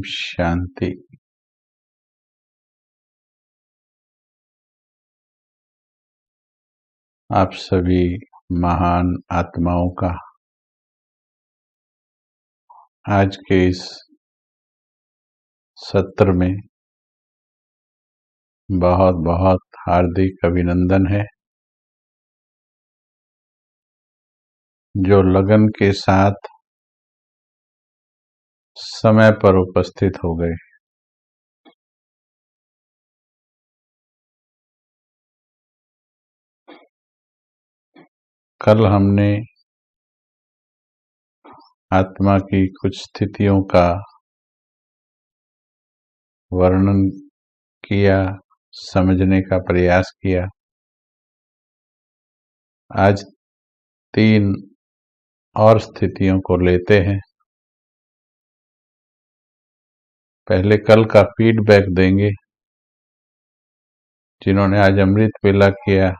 शांति। आप सभी महान आत्माओं का आज के इस सत्र में बहुत बहुत हार्दिक अभिनंदन है, जो लगन के साथ समय पर उपस्थित हो गए। कल हमने आत्मा की कुछ स्थितियों का वर्णन किया, समझने का प्रयास किया। आज 3 और स्थितियों को लेते हैं। पहले कल का फीडबैक देंगे। जिन्होंने आज अमृत वेला किया,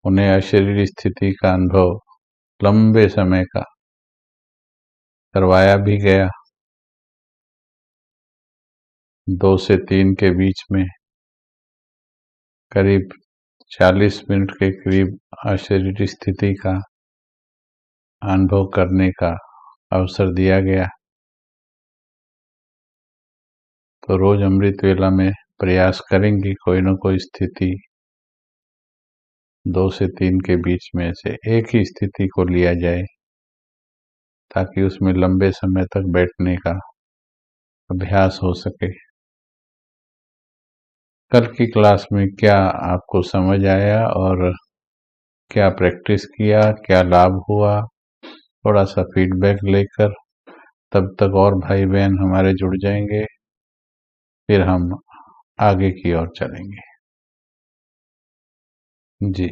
उन्हें अशरीरी स्थिति का अनुभव लंबे समय का करवाया भी गया। 2 से 3 के बीच में करीब 40 मिनट के करीब अशरीरी स्थिति का अनुभव करने का अवसर दिया गया। तो रोज अमृत वेला में प्रयास करेंगे कोई न कोई स्थिति 2 से 3 के बीच में से एक ही स्थिति को लिया जाए, ताकि उसमें लंबे समय तक बैठने का अभ्यास हो सके। कल की क्लास में क्या आपको समझ आया और क्या प्रैक्टिस किया, क्या लाभ हुआ, थोड़ा सा फीडबैक लेकर तब तक और भाई बहन हमारे जुड़ जाएंगे, फिर हम आगे की ओर चलेंगे। जी,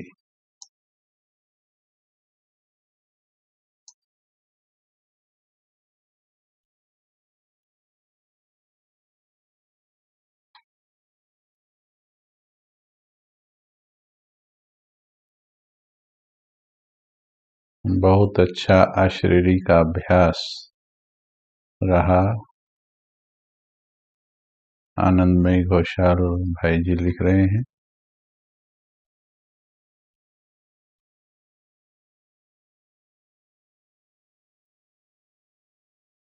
बहुत अच्छा अशरीरी का अभ्यास रहा। आनंदमय घोषाल भाई जी लिख रहे हैं,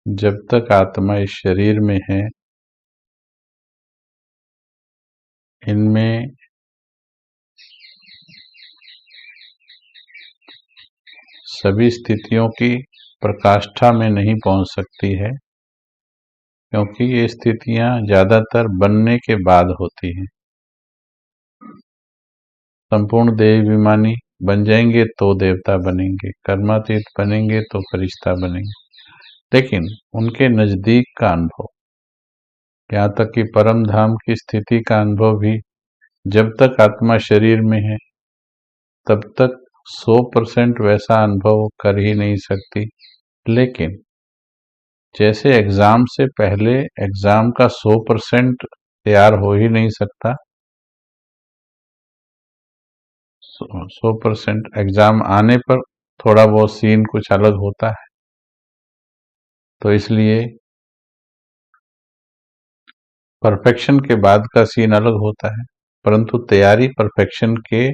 जब तक आत्मा इस शरीर में है, इनमें सभी स्थितियों की प्रकाष्ठा में नहीं पहुंच सकती है, क्योंकि ये स्थितियां ज्यादातर बनने के बाद होती हैं। संपूर्ण देवाभिमानी बन जाएंगे तो देवता बनेंगे, कर्मातीत बनेंगे तो फरिश्ता बनेंगे, लेकिन उनके नजदीक का अनुभव, यहाँ तक कि परम धाम की स्थिति का अनुभव भी जब तक आत्मा शरीर में है तब तक 100% वैसा अनुभव कर ही नहीं सकती। लेकिन जैसे एग्जाम से पहले एग्जाम का 100% तैयार हो ही नहीं सकता, 100% एग्जाम आने पर थोड़ा बहुत सीन कुछ अलग होता है। तो इसलिए परफेक्शन के बाद का सीन अलग होता है, परंतु तैयारी परफेक्शन के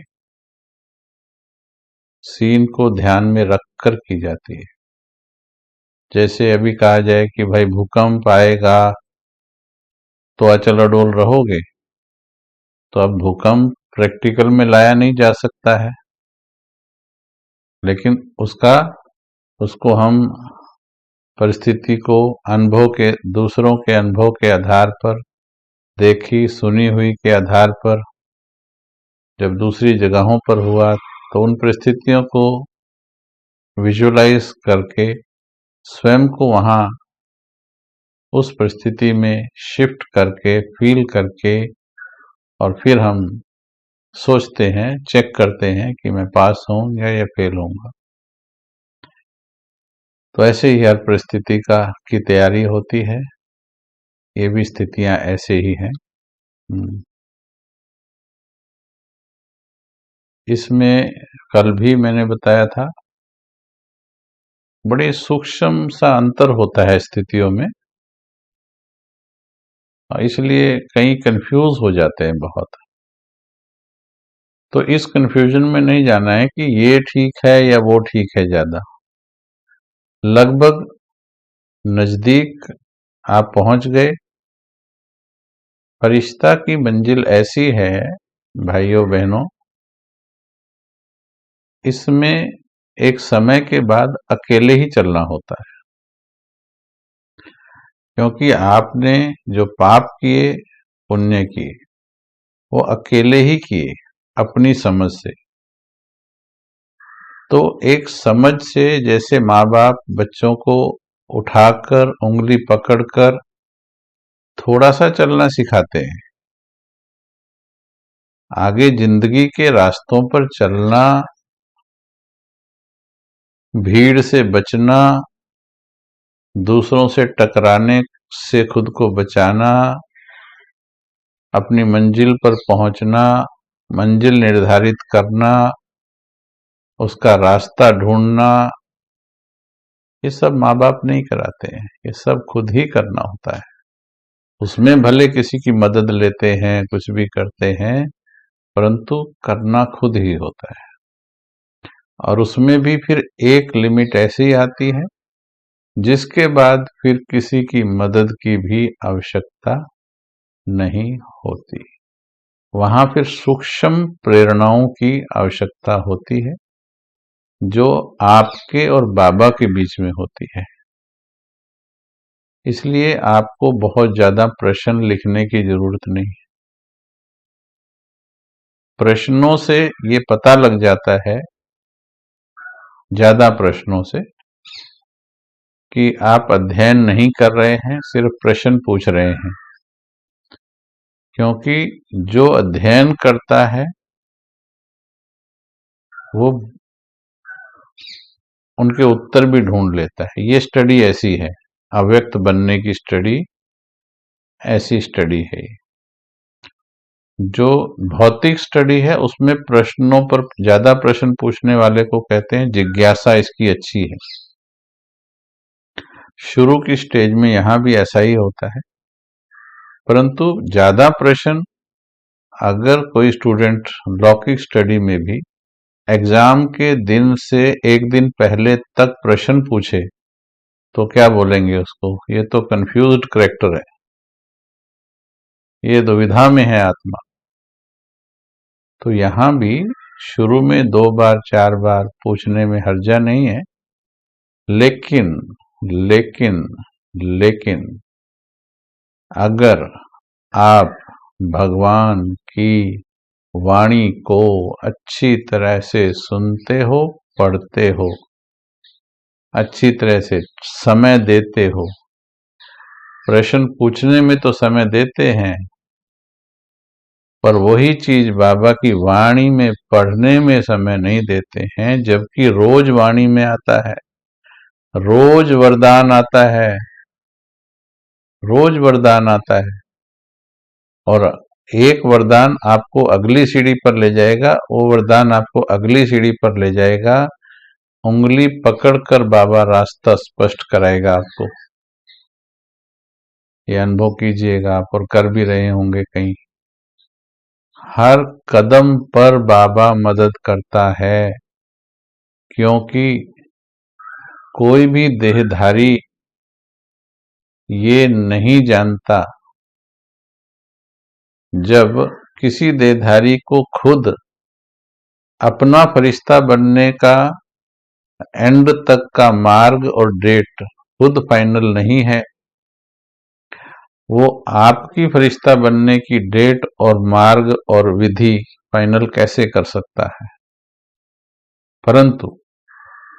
सीन को ध्यान में रखकर की जाती है। जैसे अभी कहा जाए कि भाई भूकंप आएगा तो अचल अडोल रहोगे, तो अब भूकंप प्रैक्टिकल में लाया नहीं जा सकता है, लेकिन उसको हम परिस्थिति को अनुभव के, दूसरों के अनुभव के आधार पर, देखी सुनी हुई के आधार पर जब दूसरी जगहों पर हुआ तो उन परिस्थितियों को विजुअलाइज करके स्वयं को वहां उस परिस्थिति में शिफ्ट करके, फील करके, और फिर हम सोचते हैं, चेक करते हैं कि मैं पास होऊंगा या फेल होऊंगा। तो ऐसे ही हर परिस्थिति की तैयारी होती है। ये भी स्थितियां ऐसे ही हैं। इसमें कल भी मैंने बताया था, बड़े सूक्ष्म सा अंतर होता है स्थितियों में। इसलिए कई कंफ्यूज हो जाते हैं बहुत। तो इस कंफ्यूजन में नहीं जाना है कि ये ठीक है या वो ठीक है। ज्यादा लगभग नजदीक आप पहुंच गए। फरिश्ता की मंजिल ऐसी है भाइयों बहनों, इसमें एक समय के बाद अकेले ही चलना होता है, क्योंकि आपने जो पाप किए पुण्य किए वो अकेले ही किए अपनी समझ से। तो एक समझ से, जैसे माँ बाप बच्चों को उठाकर उंगली पकड़कर थोड़ा सा चलना सिखाते हैं, आगे जिंदगी के रास्तों पर चलना, भीड़ से बचना, दूसरों से टकराने से खुद को बचाना, अपनी मंजिल पर पहुंचना, मंजिल निर्धारित करना, उसका रास्ता ढूंढना, ये सब माँ बाप नहीं कराते हैं, ये सब खुद ही करना होता है। उसमें भले किसी की मदद लेते हैं, कुछ भी करते हैं, परंतु करना खुद ही होता है। और उसमें भी फिर एक लिमिट ऐसी आती है जिसके बाद फिर किसी की मदद की भी आवश्यकता नहीं होती। वहां फिर सूक्ष्म प्रेरणाओं की आवश्यकता होती है, जो आपके और बाबा के बीच में होती है। इसलिए आपको बहुत ज्यादा प्रश्न लिखने की जरूरत नहीं। प्रश्नों से ये पता लग जाता है, ज्यादा प्रश्नों से, कि आप अध्ययन नहीं कर रहे हैं, सिर्फ प्रश्न पूछ रहे हैं। क्योंकि जो अध्ययन करता है वो उनके उत्तर भी ढूंढ लेता है। ये स्टडी ऐसी है, अव्यक्त बनने की स्टडी ऐसी स्टडी है। जो भौतिक स्टडी है उसमें प्रश्नों पर ज्यादा प्रश्न पूछने वाले को कहते हैं जिज्ञासा इसकी अच्छी है। शुरू की स्टेज में यहां भी ऐसा ही होता है, परंतु ज्यादा प्रश्न अगर कोई स्टूडेंट लौकिक स्टडी में भी एग्जाम के दिन से एक दिन पहले तक प्रश्न पूछे तो क्या बोलेंगे उसको? ये तो कंफ्यूज्ड करेक्टर है, ये दुविधा में है आत्मा। तो यहां भी शुरू में 2 बार 4 बार पूछने में हर्जा नहीं है, लेकिन लेकिन लेकिन अगर आप भगवान की वाणी को अच्छी तरह से सुनते हो, पढ़ते हो, अच्छी तरह से समय देते हो, प्रश्न पूछने में तो समय देते हैं, पर वही चीज बाबा की वाणी में पढ़ने में समय नहीं देते हैं, जबकि रोज वाणी में आता है, रोज वरदान आता है, रोज वरदान आता है। और एक वरदान आपको अगली सीढ़ी पर ले जाएगा, वो वरदान आपको अगली सीढ़ी पर ले जाएगा, उंगली पकड़कर बाबा रास्ता स्पष्ट कराएगा आपको। ये अनुभव कीजिएगा आप, और कर भी रहे होंगे कहीं। हर कदम पर बाबा मदद करता है, क्योंकि कोई भी देहधारी ये नहीं जानता, जब किसी देहधारी को खुद अपना फरिश्ता बनने का एंड तक का मार्ग और डेट खुद फाइनल नहीं है, वो आपकी फरिश्ता बनने की डेट और मार्ग और विधि फाइनल कैसे कर सकता है? परंतु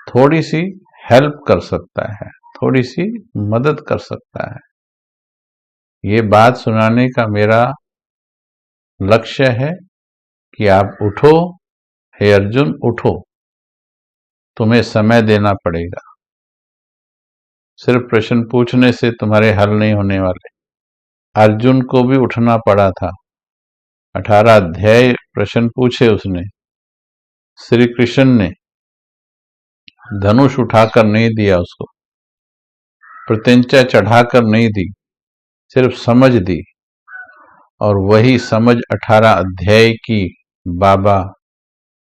थोड़ी सी हेल्प कर सकता है, थोड़ी सी मदद कर सकता है। ये बात सुनाने का मेरा लक्ष्य है कि आप उठो, हे अर्जुन उठो, तुम्हें समय देना पड़ेगा। सिर्फ प्रश्न पूछने से तुम्हारे हल नहीं होने वाले। अर्जुन को भी उठना पड़ा था, 18 अध्याय प्रश्न पूछे उसने। श्री कृष्ण ने धनुष उठाकर नहीं दिया उसको, प्रत्यंचा चढ़ाकर नहीं दी, सिर्फ समझ दी, और वही समझ 18 अध्याय की बाबा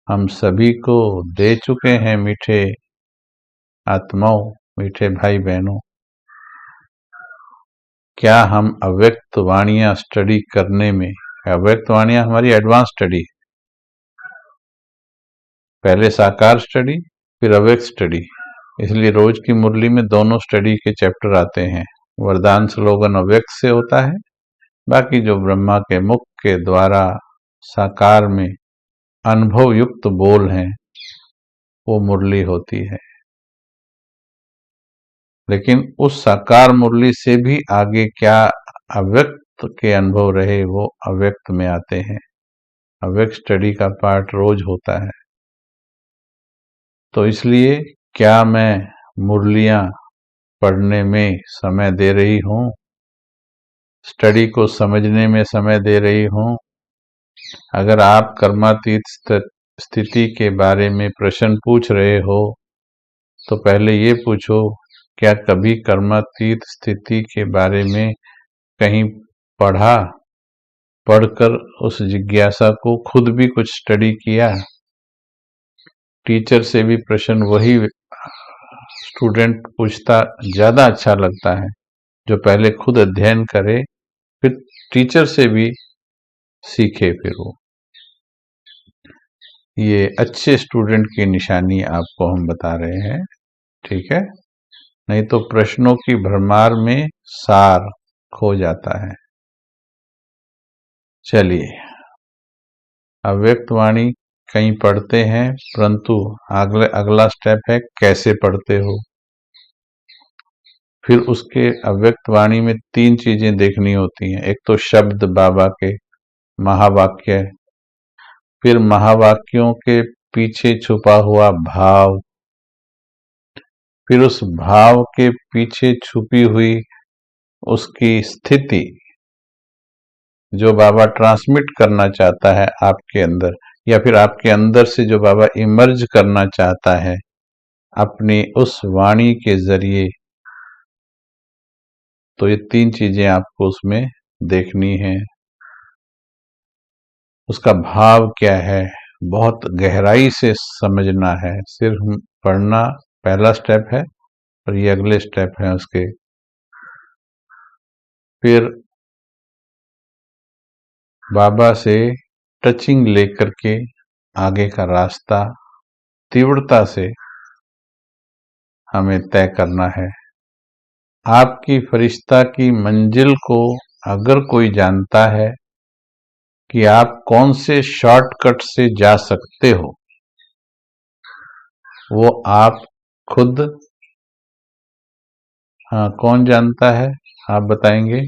हम सभी को दे चुके हैं। मीठे आत्माओं, मीठे भाई बहनों, क्या हम अव्यक्त वाणियां स्टडी करने में, अव्यक्त वाणियां हमारी एडवांस स्टडी, पहले साकार स्टडी फिर अव्यक्त स्टडी, इसलिए रोज की मुरली में दोनों स्टडी के चैप्टर आते हैं। वरदान स्लोगन अव्यक्त से होता है, बाकी जो ब्रह्मा के मुख के द्वारा साकार में अनुभव युक्त बोल हैं वो मुरली होती है। लेकिन उस साकार मुरली से भी आगे क्या अव्यक्त के अनुभव रहे वो अव्यक्त में आते हैं। अव्यक्त स्टडी का पार्ट रोज होता है। तो इसलिए क्या मैं मुरलियां पढ़ने में समय दे रही हूं, स्टडी को समझने में समय दे रही हूं? अगर आप कर्मातीत स्थिति के बारे में प्रश्न पूछ रहे हो तो पहले ये पूछो, क्या कभी कर्मातीत स्थिति के बारे में कहीं पढ़ा, पढ़कर उस जिज्ञासा को खुद भी कुछ स्टडी किया? टीचर से भी प्रश्न वही स्टूडेंट पूछता ज्यादा अच्छा लगता है जो पहले खुद अध्ययन करे, फिर टीचर से भी सीखे। फिर वो ये अच्छे स्टूडेंट की निशानी आपको हम बता रहे हैं, ठीक है? नहीं तो प्रश्नों की भरमार में सार खो जाता है। चलिए, अव्यक्त वाणी कहीं पढ़ते हैं, परंतु अगला स्टेप है कैसे पढ़ते हो। फिर उसके अव्यक्त वाणी में 3 चीजें देखनी होती हैं। एक तो शब्द बाबा के, महावाक्य, फिर महावाक्यों के पीछे छुपा हुआ भाव, फिर उस भाव के पीछे छुपी हुई उसकी स्थिति जो बाबा ट्रांसमिट करना चाहता है आपके अंदर, या फिर आपके अंदर से जो बाबा इमर्ज करना चाहता है अपनी उस वाणी के जरिए। तो ये 3 चीजें आपको उसमें देखनी है। उसका भाव क्या है, बहुत गहराई से समझना है। सिर्फ पढ़ना पहला स्टेप है और ये अगले स्टेप है उसके। फिर बाबा से टचिंग लेकर के आगे का रास्ता तीव्रता से हमें तय करना है। आपकी फरिश्ता की मंजिल को अगर कोई जानता है कि आप कौन से शॉर्टकट से जा सकते हो, वो आप खुद। हाँ, कौन जानता है आप बताएंगे?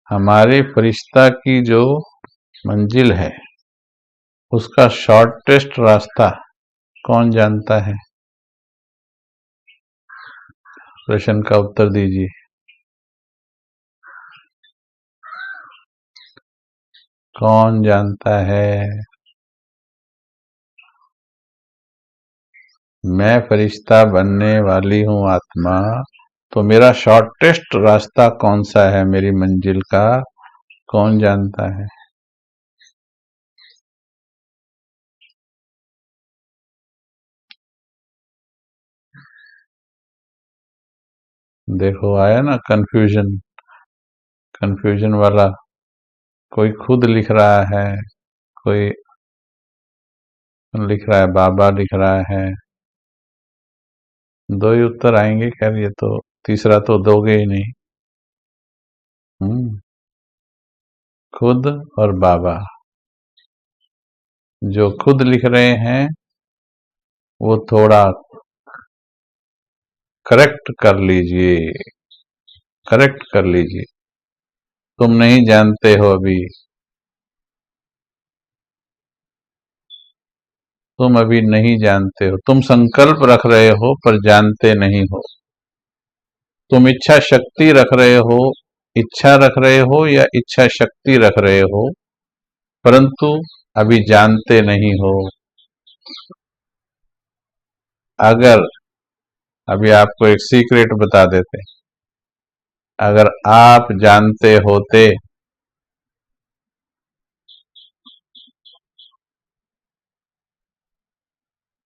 हमारे फरिश्ता की जो मंजिल है उसका शॉर्टेस्ट रास्ता कौन जानता है? प्रश्न का उत्तर दीजिए। कौन जानता है? मैं फरिश्ता बनने वाली हूँ आत्मा, तो मेरा शॉर्टेस्ट रास्ता कौन सा है मेरी मंजिल का, कौन जानता है? देखो आया ना कंफ्यूजन, कंफ्यूजन वाला। कोई खुद लिख रहा है, कोई लिख रहा है बाबा लिख रहा है। 2 ही उत्तर आएंगे। खैर ये तो तीसरा तो दोगे ही नहीं। खुद और बाबा। जो खुद लिख रहे हैं वो थोड़ा करेक्ट कर लीजिए, करेक्ट कर लीजिए। तुम नहीं जानते हो अभी, तुम अभी नहीं जानते हो। तुम संकल्प रख रहे हो पर जानते नहीं हो। तुम इच्छा शक्ति रख रहे हो, इच्छा रख रहे हो या इच्छा शक्ति रख रहे हो, परंतु अभी जानते नहीं हो। अगर अभी आपको एक सीक्रेट बता देते, अगर आप जानते होते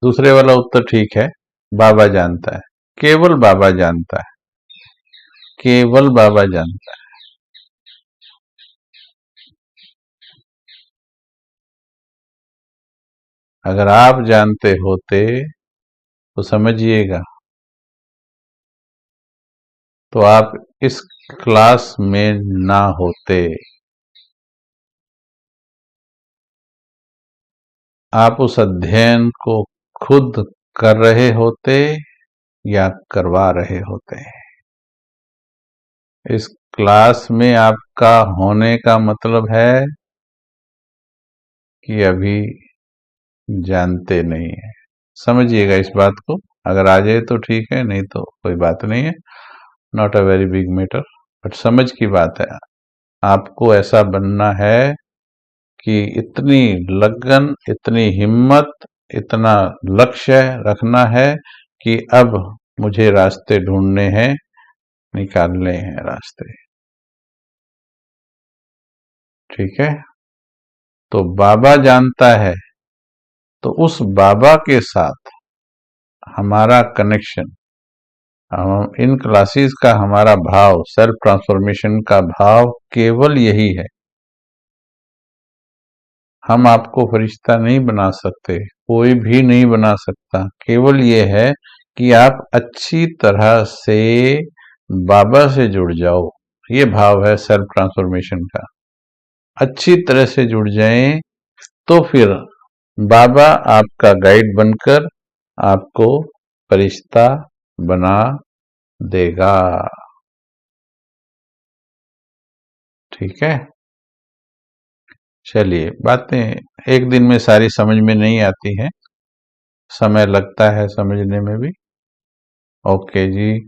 दूसरे वाला उत्तर ठीक है, बाबा जानता है, केवल बाबा जानता है, केवल बाबा जानता है। अगर आप जानते होते तो समझिएगा, तो आप इस क्लास में ना होते, आप उस अध्ययन को खुद कर रहे होते या करवा रहे होते। इस क्लास में आपका होने का मतलब है कि अभी जानते नहीं है। समझिएगा इस बात को, अगर आ जाए तो ठीक है, नहीं तो कोई बात नहीं है, not a very big matter, but समझ की बात है। आपको ऐसा बनना है कि इतनी लगन, इतनी हिम्मत, इतना लक्ष्य रखना है कि अब मुझे रास्ते ढूंढने हैं, निकालने हैं रास्ते। ठीक है, तो बाबा जानता है, तो उस बाबा के साथ हमारा कनेक्शन, इन क्लासेस का हमारा भाव, सेल्फ ट्रांसफॉर्मेशन का भाव केवल यही है। हम आपको फरिश्ता नहीं बना सकते, कोई भी नहीं बना सकता, केवल ये है कि आप अच्छी तरह से बाबा से जुड़ जाओ। ये भाव है सेल्फ ट्रांसफॉर्मेशन का। अच्छी तरह से जुड़ जाएं तो फिर बाबा आपका गाइड बनकर आपको फरिश्ता बना देगा। ठीक है, चलिए, बातें एक दिन में सारी समझ में नहीं आती हैं, समय लगता है समझने में भी। ओके जी,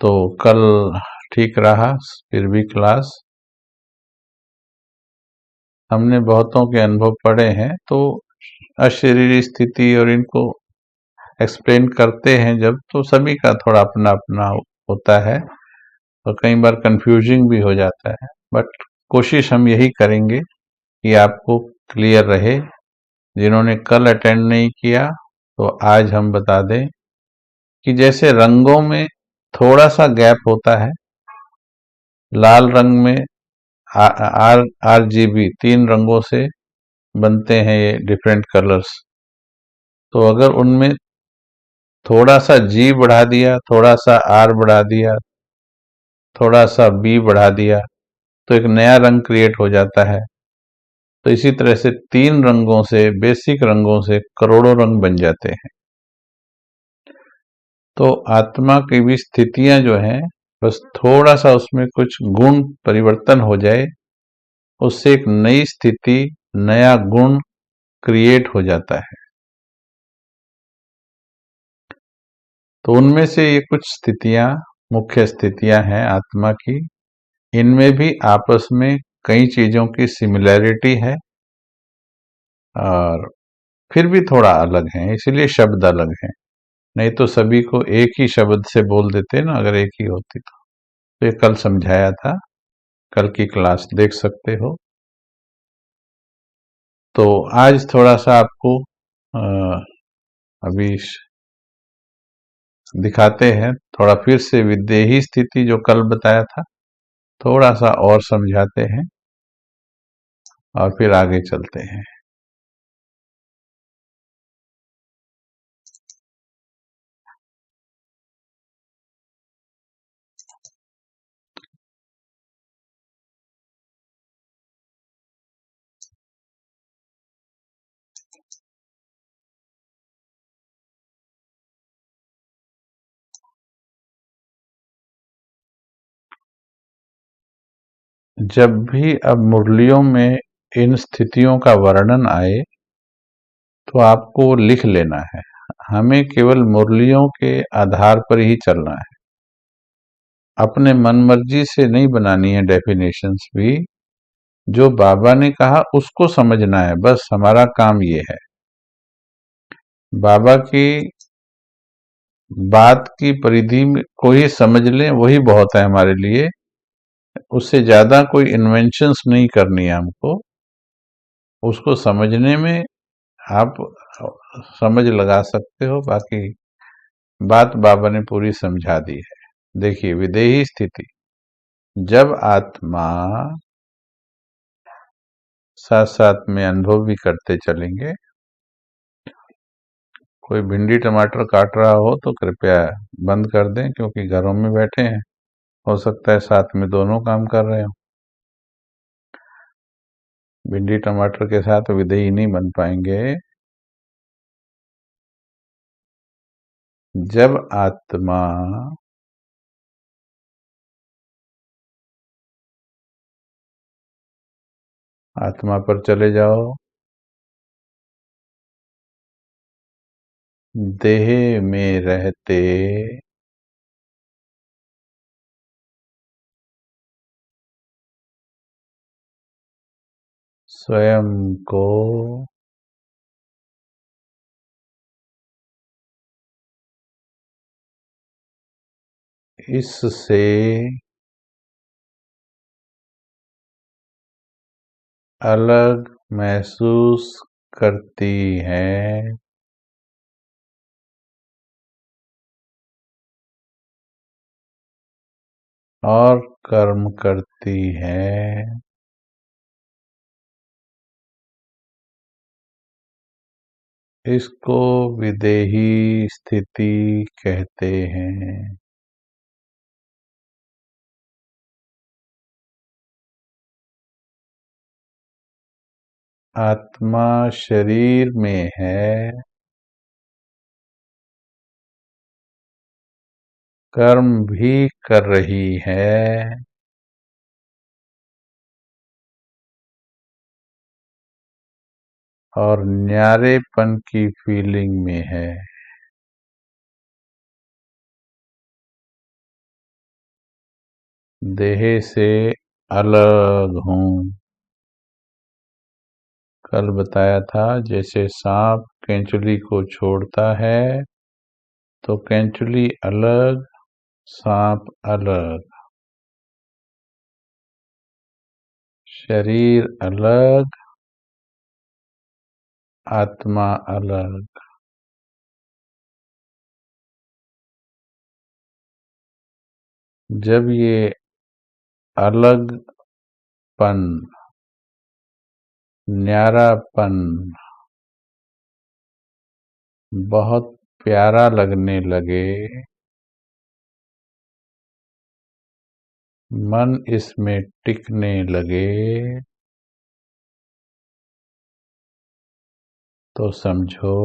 तो कल ठीक रहा फिर भी क्लास, हमने बहुतों के अनुभव पढ़े हैं, तो अशरीरी स्थिति और इनको एक्सप्लेन करते हैं जब, तो सभी का थोड़ा अपना अपना होता है और कई बार कंफ्यूजिंग भी हो जाता है, बट कोशिश हम यही करेंगे कि आपको क्लियर रहे। जिन्होंने कल अटेंड नहीं किया तो आज हम बता दें कि जैसे रंगों में थोड़ा सा गैप होता है, लाल रंग में RGB 3 रंगों से बनते हैं ये डिफरेंट कलर्स, तो अगर उनमें थोड़ा सा G बढ़ा दिया, थोड़ा सा R बढ़ा दिया, थोड़ा सा B बढ़ा दिया, तो एक नया रंग क्रिएट हो जाता है। तो इसी तरह से 3 रंगों से, बेसिक रंगों से करोड़ों रंग बन जाते हैं। तो आत्मा की भी स्थितियां जो हैं, बस थोड़ा सा उसमें कुछ गुण परिवर्तन हो जाए, उससे एक नई स्थिति, नया गुण क्रिएट हो जाता है। तो उनमें से ये कुछ स्थितियां, मुख्य स्थितियां हैं आत्मा की। इनमें भी आपस में कई चीजों की सिमिलैरिटी है और फिर भी थोड़ा अलग है, इसलिए शब्द अलग हैं। नहीं तो सभी को एक ही शब्द से बोल देते ना, अगर एक ही होती तो ये कल समझाया था, कल की क्लास देख सकते हो। तो आज थोड़ा सा आपको अभी दिखाते हैं, थोड़ा फिर से विदेही स्थिति जो कल बताया था थोड़ा सा और समझाते हैं और फिर आगे चलते हैं। जब भी अब मुरलियों में इन स्थितियों का वर्णन आए तो आपको लिख लेना है। हमें केवल मुरलियों के आधार पर ही चलना है, अपने मन मर्जी से नहीं बनानी है डेफिनेशंस भी। जो बाबा ने कहा उसको समझना है, बस हमारा काम ये है। बाबा की बात की परिधि को ही समझ लें, वही बहुत है हमारे लिए। उससे ज्यादा कोई इन्वेंशंस नहीं करनी है हमको, उसको समझने में आप समझ लगा सकते हो, बाकी बात बाबा ने पूरी समझा दी है। देखिए, विदेही स्थिति, जब आत्मा साथ साथ में अनुभव भी करते चलेंगे, कोई भिंडी टमाटर काट रहा हो तो कृपया बंद कर दें, क्योंकि घरों में बैठे हैं, हो सकता है साथ में दोनों काम कर रहे हो। भिंडी टमाटर के साथ विदेही नहीं बन पाएंगे। जब आत्मा आत्मा पर चले जाओ, देह में रहते स्वयं को इससे अलग महसूस करती है, और कर्म करती है। इसको विदेही स्थिति कहते हैं। आत्मा शरीर में है, कर्म भी कर रही है, और न्यारेपन की फीलिंग में है। देह से अलग हूँ। कल बताया था, जैसे सांप केंचुली को छोड़ता है तो केंचुली अलग, सांप अलग, शरीर अलग, आत्मा अलग। जब ये अलगपन, न्यारापन बहुत प्यारा लगने लगे, मन इसमें टिकने लगे, तो समझो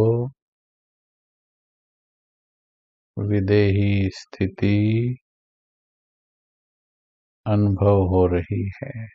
विदेही स्थिति अनुभव हो रही है।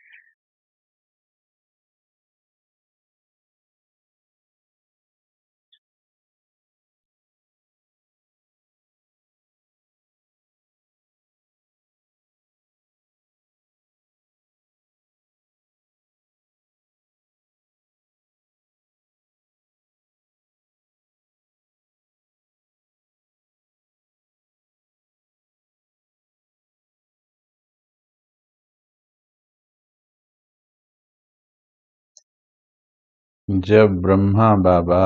जब ब्रह्मा बाबा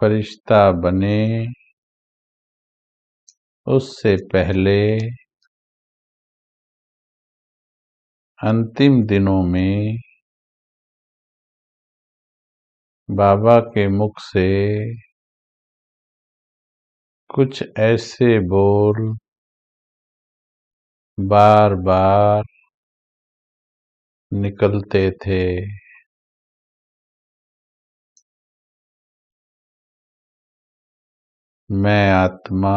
फरिश्ता बने, उससे पहले अंतिम दिनों में बाबा के मुख से कुछ ऐसे बोल बार बार निकलते थे। मैं आत्मा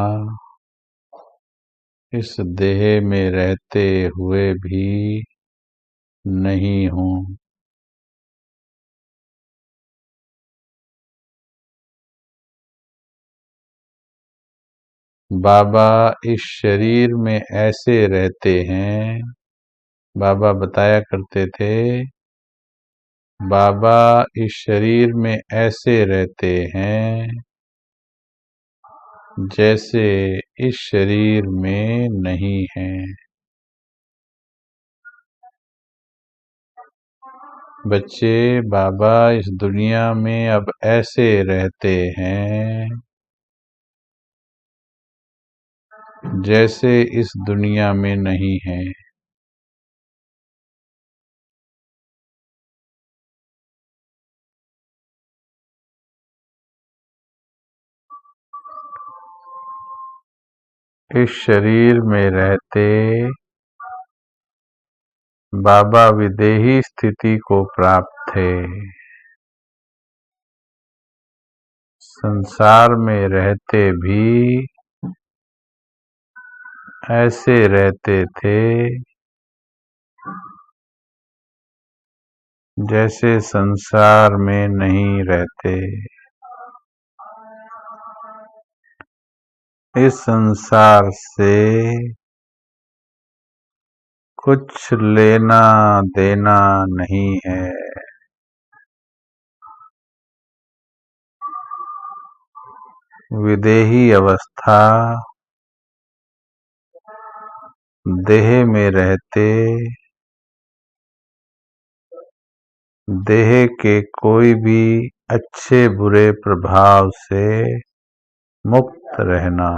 इस देह में रहते हुए भी नहीं हूँ। बाबा इस शरीर में ऐसे रहते हैं। बाबा बताया करते थे, बाबा इस शरीर में ऐसे रहते हैं जैसे इस शरीर में नहीं हैं। बच्चे बाबा इस दुनिया में अब ऐसे रहते हैं जैसे इस दुनिया में नहीं है। इस शरीर में रहते बाबा विदेही स्थिति को प्राप्त थे। संसार में रहते भी ऐसे रहते थे जैसे संसार में नहीं रहते। इस संसार से कुछ लेना देना नहीं है। विदेही अवस्था देह में रहते देह के कोई भी अच्छे बुरे प्रभाव से मुक्त रहना।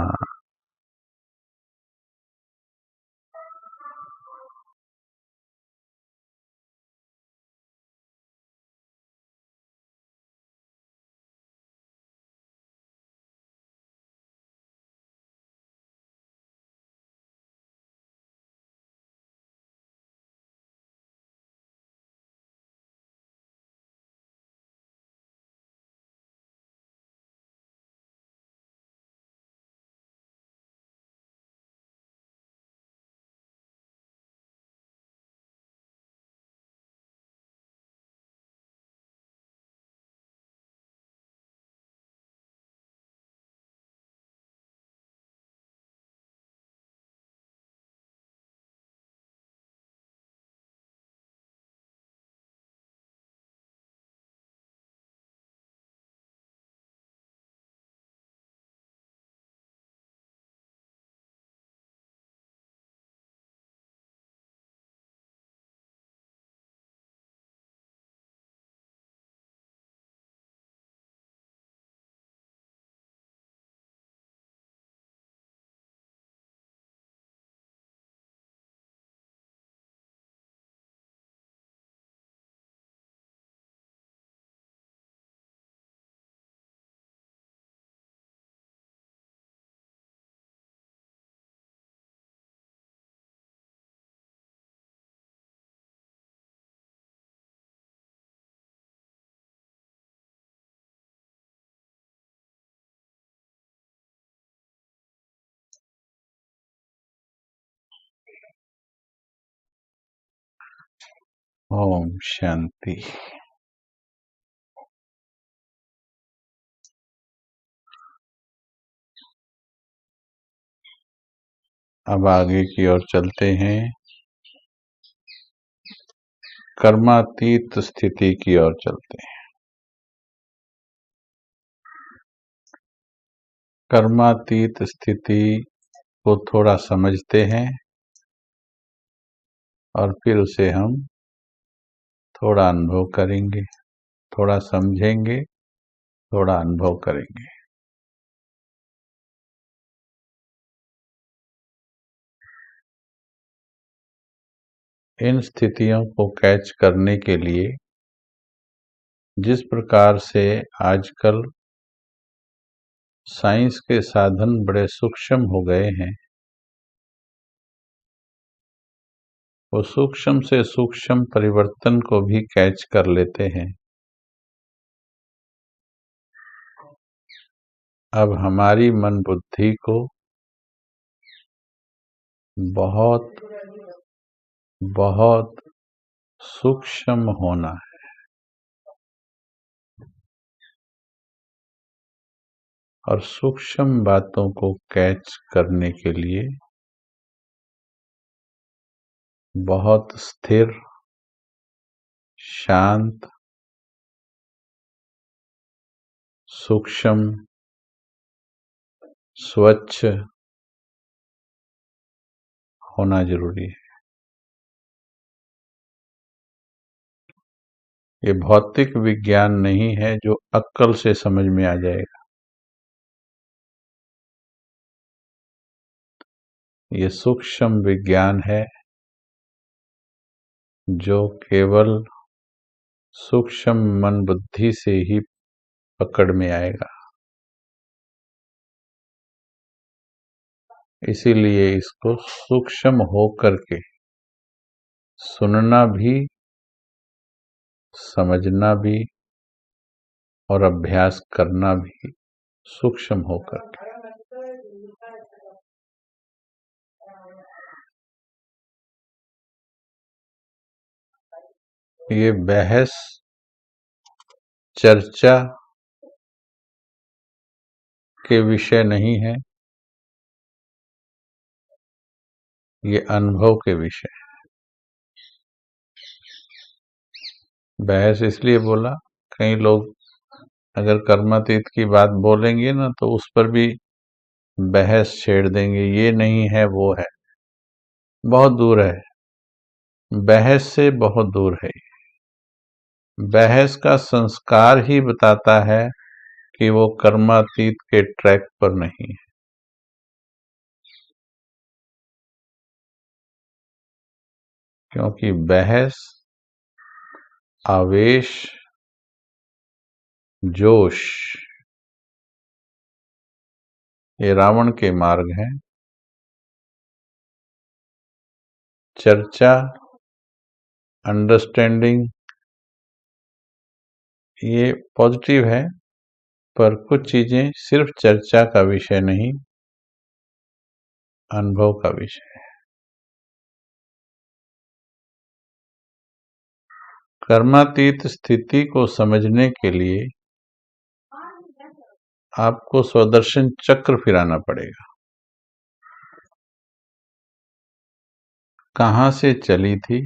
ओम शांति। अब आगे की ओर चलते हैं। कर्मातीत स्थिति की ओर चलते हैं। कर्मातीत स्थिति को थोड़ा समझते हैं और फिर उसे हम थोड़ा अनुभव करेंगे, थोड़ा समझेंगे, थोड़ा अनुभव करेंगे। इन स्थितियों को कैच करने के लिए जिस प्रकार से आजकल साइंस के साधन बड़े सूक्ष्म हो गए हैं, वो सूक्ष्म से सूक्ष्म परिवर्तन को भी कैच कर लेते हैं। अब हमारी मन बुद्धि को बहुत बहुत सूक्ष्म होना है। और सूक्ष्म बातों को कैच करने के लिए बहुत स्थिर, शांत, सूक्ष्म, स्वच्छ होना जरूरी है। ये भौतिक विज्ञान नहीं है जो अक्ल से समझ में आ जाएगा। ये सूक्ष्म विज्ञान है जो केवल सूक्ष्म मन बुद्धि से ही पकड़ में आएगा। इसीलिए इसको सूक्ष्म होकर के सुनना भी, समझना भी और अभ्यास करना भी सूक्ष्म होकर के। ये बहस, चर्चा के विषय नहीं है, ये अनुभव के विषय। बहस इसलिए बोला, कई लोग अगर कर्मातीत की बात बोलेंगे ना तो उस पर भी बहस छेड़ देंगे, ये नहीं है वो है। बहुत दूर है, बहस से बहुत दूर है। बहस का संस्कार ही बताता है कि वो कर्मातीत के ट्रैक पर नहीं है। क्योंकि बहस, आवेश, जोश ये रावण के मार्ग हैं। चर्चा, अंडरस्टैंडिंग ये पॉजिटिव है, पर कुछ चीजें सिर्फ चर्चा का विषय नहीं, अनुभव का विषय है। कर्मातीत स्थिति को समझने के लिए आपको स्वदर्शन चक्र फिराना पड़ेगा। कहां से चली थी,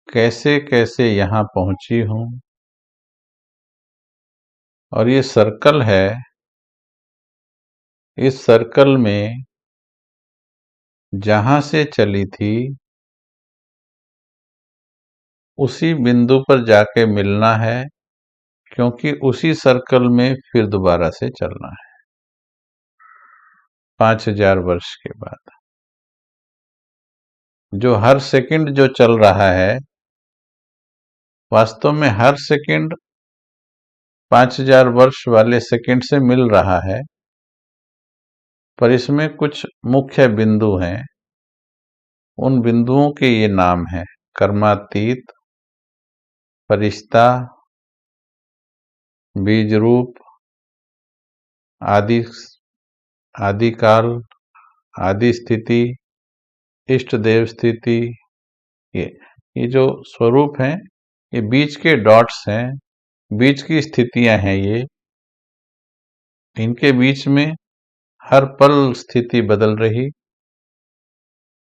कैसे कैसे यहां पहुंची हूं, और ये सर्कल है। इस सर्कल में जहां से चली थी उसी बिंदु पर जाके मिलना है, क्योंकि उसी सर्कल में फिर दोबारा से चलना है 5000 वर्ष के बाद। जो हर सेकंड जो चल रहा है, वास्तव में हर सेकंड 5000 वर्ष वाले सेकंड से मिल रहा है, पर इसमें कुछ मुख्य बिंदु हैं। उन बिंदुओं के ये नाम हैं: कर्मातीत, फरिश्ता, बीज रूप, आदि, आदिकाल, आदि स्थिति, इष्ट देव स्थिति। ये जो स्वरूप हैं, ये बीच के डॉट्स हैं, बीच की स्थितियां हैं। ये इनके बीच में हर पल स्थिति बदल रही।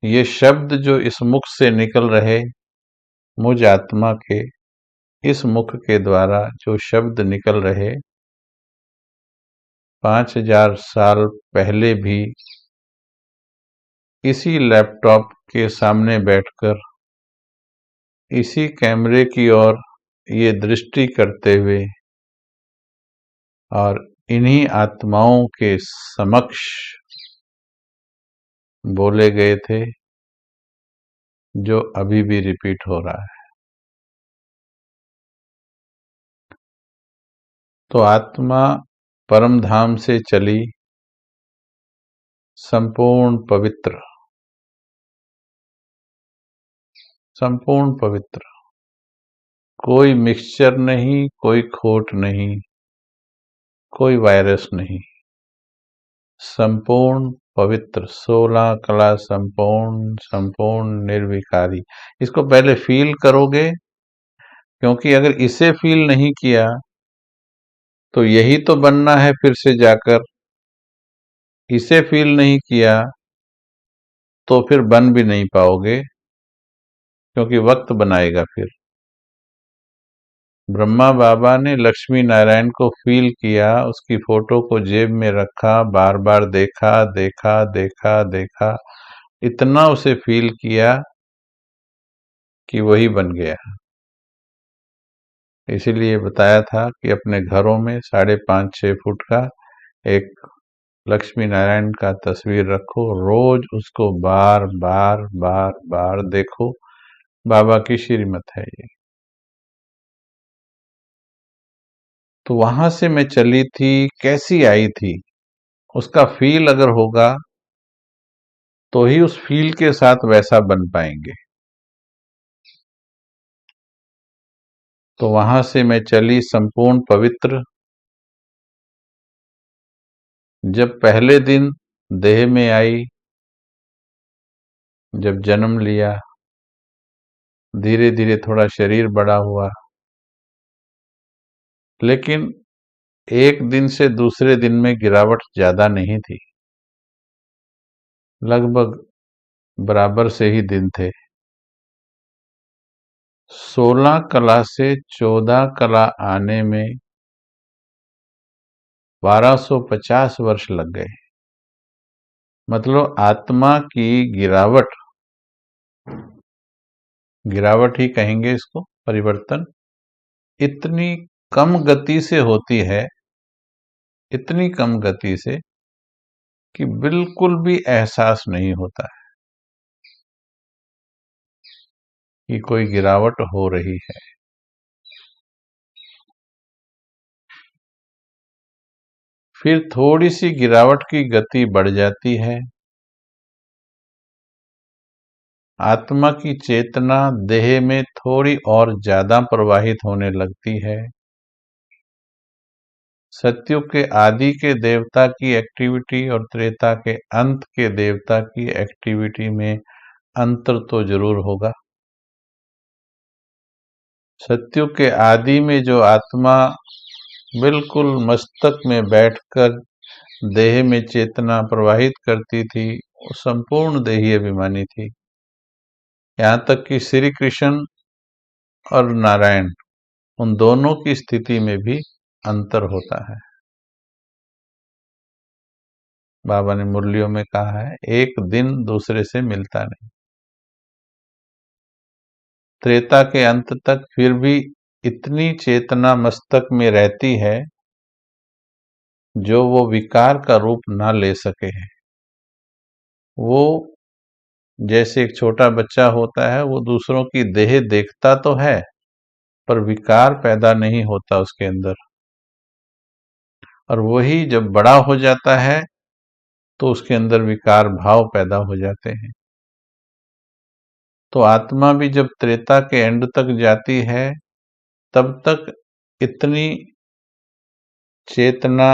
ये शब्द जो इस मुख से निकल रहे, मुझ आत्मा के इस मुख के द्वारा जो शब्द निकल रहे, 5000 साल पहले भी इसी लैपटॉप के सामने बैठकर इसी कैमरे की ओर ये दृष्टि करते हुए और इन्हीं आत्माओं के समक्ष बोले गए थे, जो अभी भी रिपीट हो रहा है। तो आत्मा परम धाम से चली, संपूर्ण पवित्र, संपूर्ण पवित्र, कोई मिक्सचर नहीं, कोई खोट नहीं, कोई वायरस नहीं, संपूर्ण पवित्र, 16 कला संपूर्ण, संपूर्ण निर्विकारी। इसको पहले फील करोगे, क्योंकि अगर इसे फील नहीं किया तो यही तो बनना है फिर से जाकर। इसे फील नहीं किया तो फिर बन भी नहीं पाओगे, क्योंकि वक्त बनाएगा फिर। ब्रह्मा बाबा ने लक्ष्मी नारायण को फील किया, उसकी फोटो को जेब में रखा, बार बार देखा देखा देखा देखा, इतना उसे फील किया कि वही बन गया। इसीलिए बताया था कि अपने घरों में 5.5-6 फुट का एक लक्ष्मी नारायण का तस्वीर रखो, रोज उसको बार बार बार बार देखो। बाबा की श्रीमत है ये। तो वहां से मैं चली थी, कैसी आई थी, उसका फील अगर होगा तो ही उस फील के साथ वैसा बन पाएंगे। तो वहां से मैं चली संपूर्ण पवित्र। जब पहले दिन देह में आई, जब जन्म लिया, धीरे धीरे थोड़ा शरीर बड़ा हुआ, लेकिन एक दिन से दूसरे दिन में गिरावट ज्यादा नहीं थी, लगभग बराबर से ही दिन थे। 16 कला से 14 कला आने में 1250 वर्ष लग गए। मतलब आत्मा की गिरावट, गिरावट ही कहेंगे इसको, परिवर्तन इतनी कम गति से होती है, इतनी कम गति से कि बिल्कुल भी एहसास नहीं होता है कि कोई गिरावट हो रही है। फिर थोड़ी सी गिरावट की गति बढ़ जाती है। आत्मा की चेतना देह में थोड़ी और ज्यादा प्रवाहित होने लगती है। सत्युग के आदि के देवता की एक्टिविटी और त्रेता के अंत के देवता की एक्टिविटी में अंतर तो जरूर होगा। सत्युग के आदि में जो आत्मा बिल्कुल मस्तक में बैठकर देह में चेतना प्रवाहित करती थी, वो संपूर्ण देही अभिमानी थी। यहाँ तक कि श्री कृष्ण और नारायण, उन दोनों की स्थिति में भी अंतर होता है। बाबा ने मुरलियों में कहा है, एक दिन दूसरे से मिलता नहीं। त्रेता के अंत तक फिर भी इतनी चेतना मस्तक में रहती है जो वो विकार का रूप ना ले सके है। वो जैसे एक छोटा बच्चा होता है, वो दूसरों की देह देखता तो है पर विकार पैदा नहीं होता उसके अंदर। और वही जब बड़ा हो जाता है तो उसके अंदर विकार भाव पैदा हो जाते हैं। तो आत्मा भी जब त्रेता के एंड तक जाती है, तब तक इतनी चेतना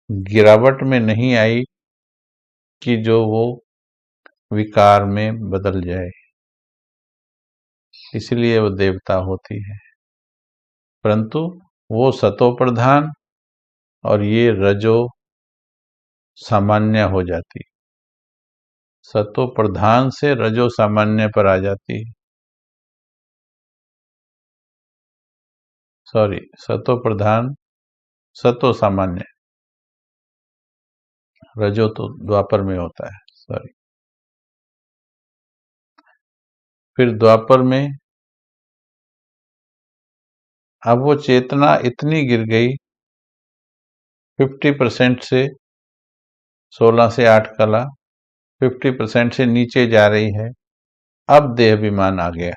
गिरावट में नहीं आई कि जो वो विकार में बदल जाए, इसलिए वो देवता होती है। परंतु वो सतो प्रधान और ये रजो सामान्य हो जाती, सतो प्रधान से रजो सामान्य पर आ जाती है। सॉरी, सतो प्रधान, सतो सामान्य, रजो तो द्वापर में होता है, सॉरी। फिर द्वापर में अब वो चेतना इतनी गिर गई, 50% से 16 से 8 कला 50% से नीचे जा रही है। अब देह अभिमान आ गया,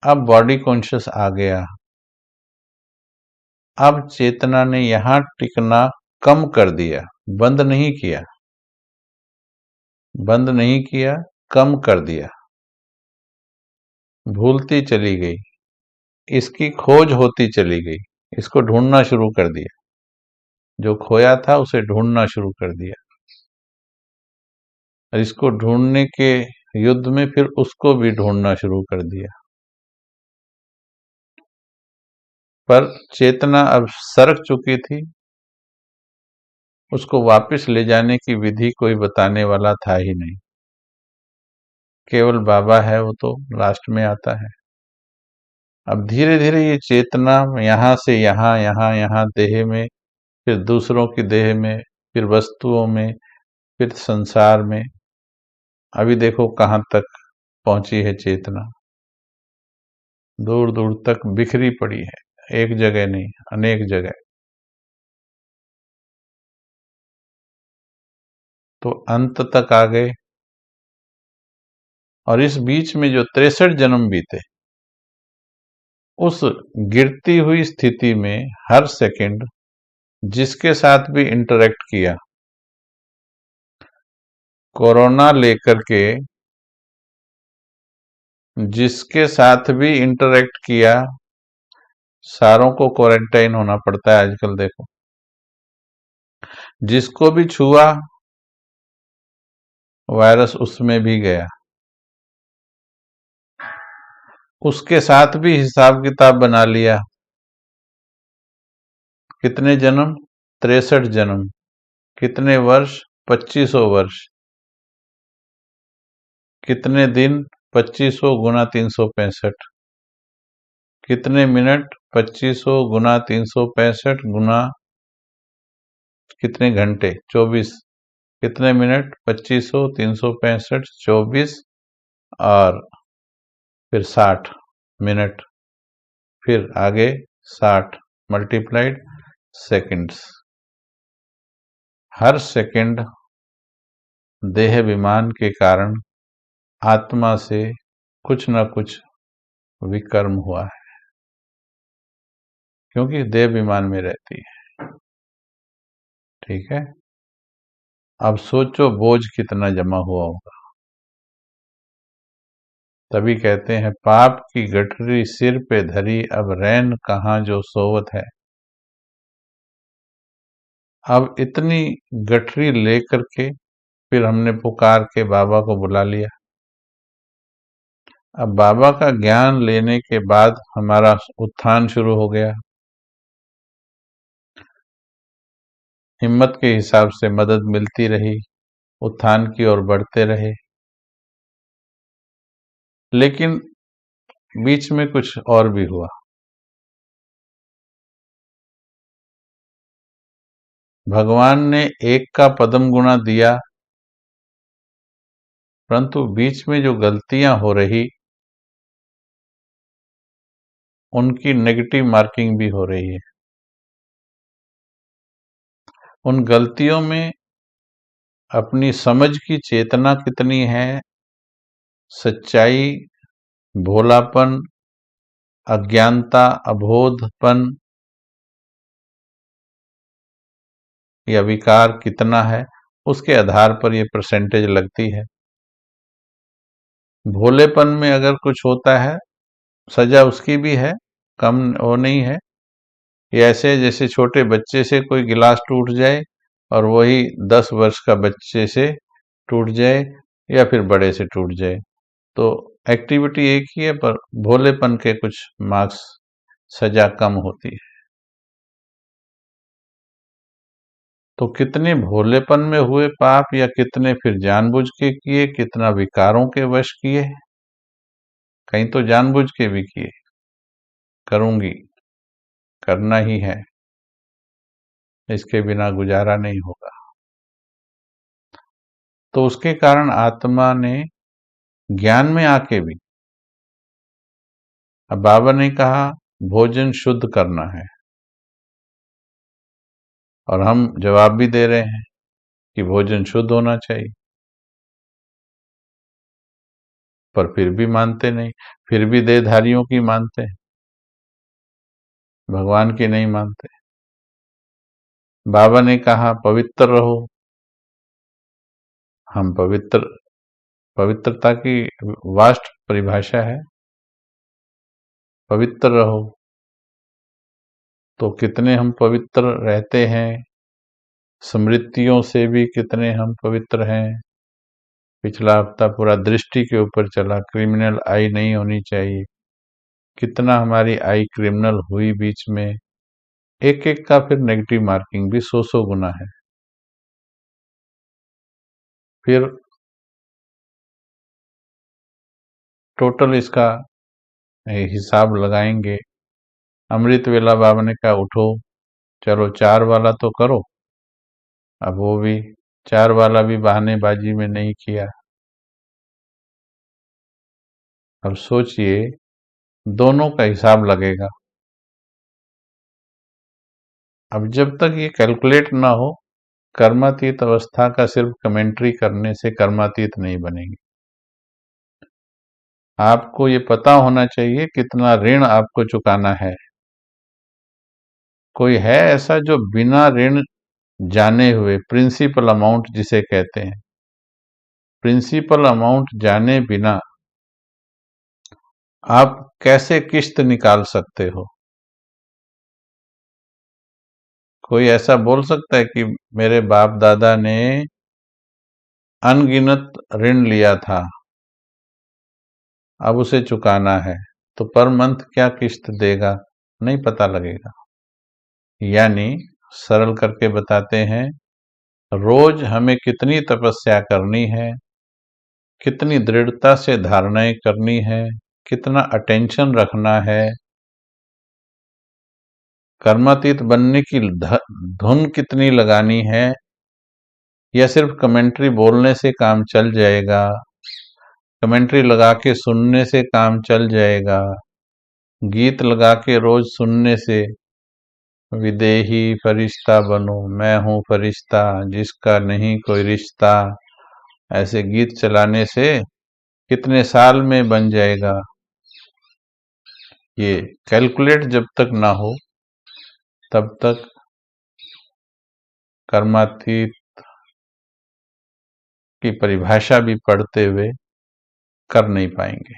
अब बॉडी कॉन्शियस आ गया। अब चेतना ने यहां टिकना कम कर दिया, बंद नहीं किया, बंद नहीं किया, कम कर दिया। भूलती चली गई, इसकी खोज होती चली गई, इसको ढूंढना शुरू कर दिया, जो खोया था उसे ढूंढना शुरू कर दिया। और इसको ढूंढने के युद्ध में फिर उसको भी ढूंढना शुरू कर दिया। पर चेतना अब सरक चुकी थी, उसको वापस ले जाने की विधि कोई बताने वाला था ही नहीं। केवल बाबा है, वो तो लास्ट में आता है। अब धीरे धीरे ये चेतना यहाँ से यहाँ, यहाँ यहाँ देह में, फिर दूसरों की देह में, फिर वस्तुओं में, फिर संसार में, अभी देखो कहाँ तक पहुंची है चेतना। दूर दूर तक बिखरी पड़ी है, एक जगह नहीं, अनेक जगह। तो अंत तक आ गए, और इस बीच में जो 63 जन्म बीते, उस गिरती हुई स्थिति में हर सेकंड जिसके साथ भी इंटरेक्ट किया, कोरोना लेकर के जिसके साथ भी इंटरेक्ट किया, सारों को क्वारंटाइन होना पड़ता है आजकल। देखो, जिसको भी छुआ वायरस उसमें भी गया, उसके साथ भी हिसाब किताब बना लिया। कितने जन्म? 63 जन्म। कितने वर्ष? 2500 वर्ष। कितने दिन? 2500 गुना 365। कितने मिनट? 2500 गुना 365 गुना कितने घंटे? 24। कितने मिनट? 2500 365 24, और फिर 60 मिनट, फिर आगे 60 मल्टीप्लाइड सेकंड्स। हर सेकंड देह विमान के कारण आत्मा से कुछ न कुछ विकर्म हुआ है, क्योंकि देह विमान में रहती है। ठीक है, अब सोचो बोझ कितना जमा हुआ होगा। तभी कहते हैं, पाप की गठरी सिर पे धरी, अब रैन कहाँ जो सोवत है। अब इतनी गठरी लेकर के फिर हमने पुकार के बाबा को बुला लिया। अब बाबा का ज्ञान लेने के बाद हमारा उत्थान शुरू हो गया। हिम्मत के हिसाब से मदद मिलती रही, उत्थान की ओर बढ़ते रहे। लेकिन बीच में कुछ और भी हुआ। भगवान ने एक का पदम गुणा दिया, परंतु बीच में जो गलतियां हो रही, उनकी नेगेटिव मार्किंग भी हो रही है। उन गलतियों में अपनी समझ की चेतना कितनी है, सच्चाई, भोलापन, अज्ञानता, अबोधपन या विकार कितना है, उसके आधार पर ये परसेंटेज लगती है। भोलेपन में अगर कुछ होता है, सजा उसकी भी है, कम वो नहीं है। ये ऐसे जैसे छोटे बच्चे से कोई गिलास टूट जाए और वही 10 वर्ष का बच्चे से टूट जाए या फिर बड़े से टूट जाए, तो एक्टिविटी एक ही है, पर भोलेपन के कुछ मार्क्स, सजा कम होती है। तो कितने भोलेपन में हुए पाप, या कितने फिर जानबूझ के किए, कितना विकारों के वश किए, कहीं तो जानबूझ के भी किए। करूंगी, करना ही है, इसके बिना गुजारा नहीं होगा। तो उसके कारण आत्मा ने ज्ञान में आके भी, अब बाबा ने कहा भोजन शुद्ध करना है, और हम जवाब भी दे रहे हैं कि भोजन शुद्ध होना चाहिए, पर फिर भी मानते नहीं, फिर भी देहधारियों की मानते हैं, भगवान की नहीं मानते। बाबा ने कहा पवित्र रहो, हम पवित्रता की वास्ट परिभाषा है, पवित्र रहो। तो कितने हम पवित्र रहते हैं, स्मृतियों से भी कितने हम पवित्र हैं। पिछला हफ्ता पूरा दृष्टि के ऊपर चला, क्रिमिनल आई नहीं होनी चाहिए। कितना हमारी आई क्रिमिनल हुई बीच में, एक एक का फिर नेगेटिव मार्किंग भी 100 गुना है। फिर टोटल इसका हिसाब लगाएंगे। अमृत वेला बाबा ने कहा उठो, चलो 4 वाला तो करो। अब वो भी 4 वाला भी बहानेबाजी में नहीं किया। अब सोचिए, दोनों का हिसाब लगेगा। अब जब तक ये कैलकुलेट ना हो, कर्मातीत अवस्था का सिर्फ कमेंट्री करने से कर्मातीत नहीं बनेंगे। आपको ये पता होना चाहिए कितना ऋण आपको चुकाना है। कोई है ऐसा जो बिना ऋण जाने हुए, प्रिंसिपल अमाउंट जिसे कहते हैं, प्रिंसिपल अमाउंट जाने बिना आप कैसे किश्त निकाल सकते हो? कोई ऐसा बोल सकता है कि मेरे बाप दादा ने अनगिनत ऋण लिया था, अब उसे चुकाना है, तो पर मंथ क्या किश्त देगा? नहीं पता लगेगा। यानी सरल करके बताते हैं, रोज हमें कितनी तपस्या करनी है, कितनी दृढ़ता से धारणाएं करनी है, कितना अटेंशन रखना है, कर्मातीत बनने की धुन कितनी लगानी है, या सिर्फ कमेंट्री बोलने से काम चल जाएगा, कमेंट्री लगा के सुनने से काम चल जाएगा, गीत लगा के रोज सुनने से विदेही फरिश्ता बनो, मैं हूं फरिश्ता जिसका नहीं कोई रिश्ता, ऐसे गीत चलाने से कितने साल में बन जाएगा? ये कैलकुलेट जब तक ना हो तब तक कर्मातीत की परिभाषा भी पढ़ते हुए कर नहीं पाएंगे।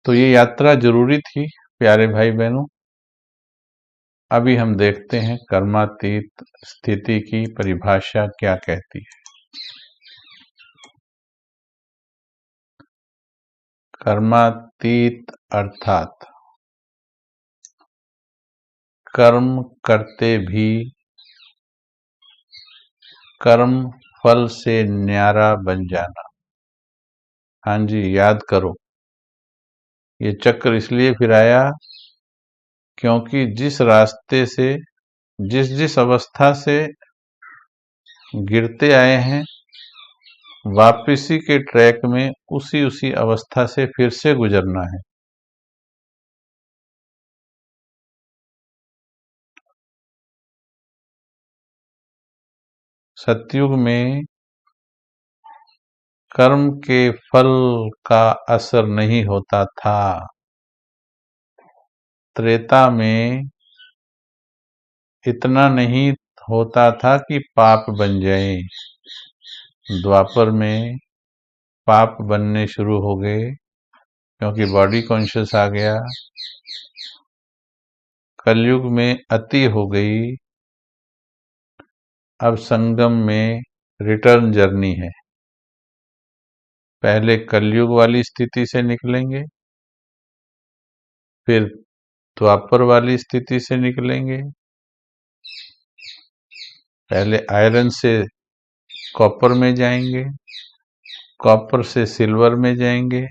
तो ये यात्रा जरूरी थी प्यारे भाई बहनों। अभी हम देखते हैं कर्मातीत स्थिति की परिभाषा क्या कहती है। कर्मातीत अर्थात कर्म करते भी कर्म फल से न्यारा बन जाना। हाँ जी, याद करो, ये चक्र इसलिए फिर आया क्योंकि जिस रास्ते से, जिस जिस अवस्था से गिरते आए हैं, वापसी के ट्रैक में उसी उसी अवस्था से फिर से गुजरना है। सतयुग में कर्म के फल का असर नहीं होता था। त्रेता में इतना नहीं होता था कि पाप बन जाए। द्वापर में पाप बनने शुरू हो गए क्योंकि बॉडी कॉन्शियस आ गया। कलयुग में अति हो गई। अब संगम में रिटर्न जर्नी है। पहले कलयुग वाली स्थिति से निकलेंगे, फिर द्वापर वाली स्थिति से निकलेंगे। पहले आयरन से कॉपर में जाएंगे, कॉपर से सिल्वर में जाएंगे,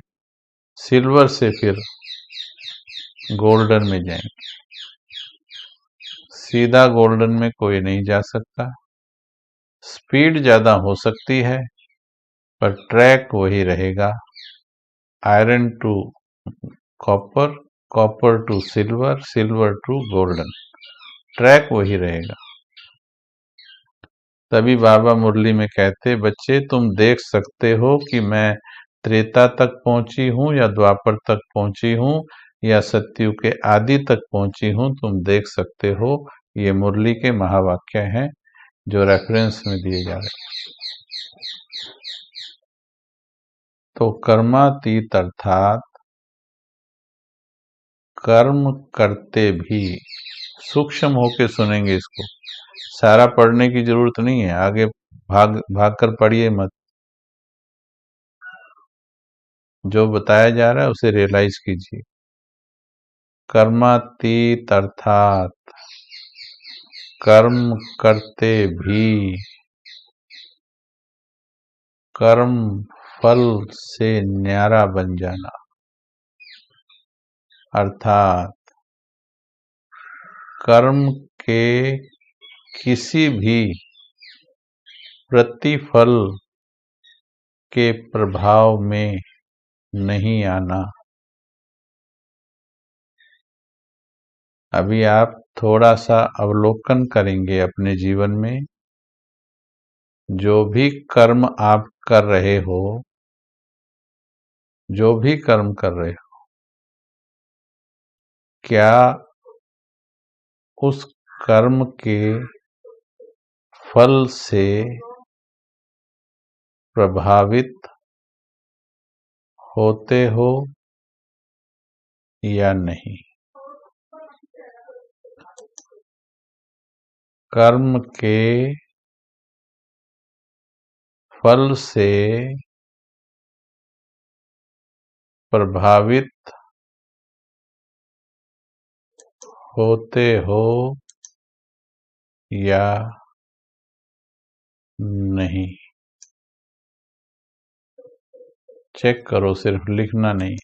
सिल्वर से फिर गोल्डन में जाएंगे। सीधा गोल्डन में कोई नहीं जा सकता। स्पीड ज्यादा हो सकती है पर ट्रैक वही रहेगा। Iron to copper, copper to silver, silver to golden, track वही रहेगा। तभी बाबा मुरली में कहते, बच्चे तुम देख सकते हो कि मैं त्रेता तक पहुंची हूं या द्वापर तक पहुंची हूं या सतयुग के आदि तक पहुंची हूं, तुम देख सकते हो। ये मुरली के महावाक्य हैं जो रेफरेंस में दिए जा रहे हैं। तो कर्मातीत अर्थात कर्म करते भी, सूक्ष्म होके सुनेंगे इसको, सारा पढ़ने की जरूरत नहीं है, आगे भाग भाग कर पढ़िए मत। जो बताया जा रहा है उसे रियलाइज कीजिए। कर्मातीत अर्थात कर्म करते भी कर्म फल से न्यारा बन जाना, अर्थात कर्म के किसी भी प्रतिफल के प्रभाव में नहीं आना। अभी आप थोड़ा सा अवलोकन करेंगे अपने जीवन में, जो भी कर्म आप कर रहे हो, जो भी कर्म कर रहे हो, क्या उस कर्म के फल से प्रभावित होते हो या नहीं? कर्म के फल से प्रभावित होते हो या नहीं? चेक करो, सिर्फ लिखना नहीं।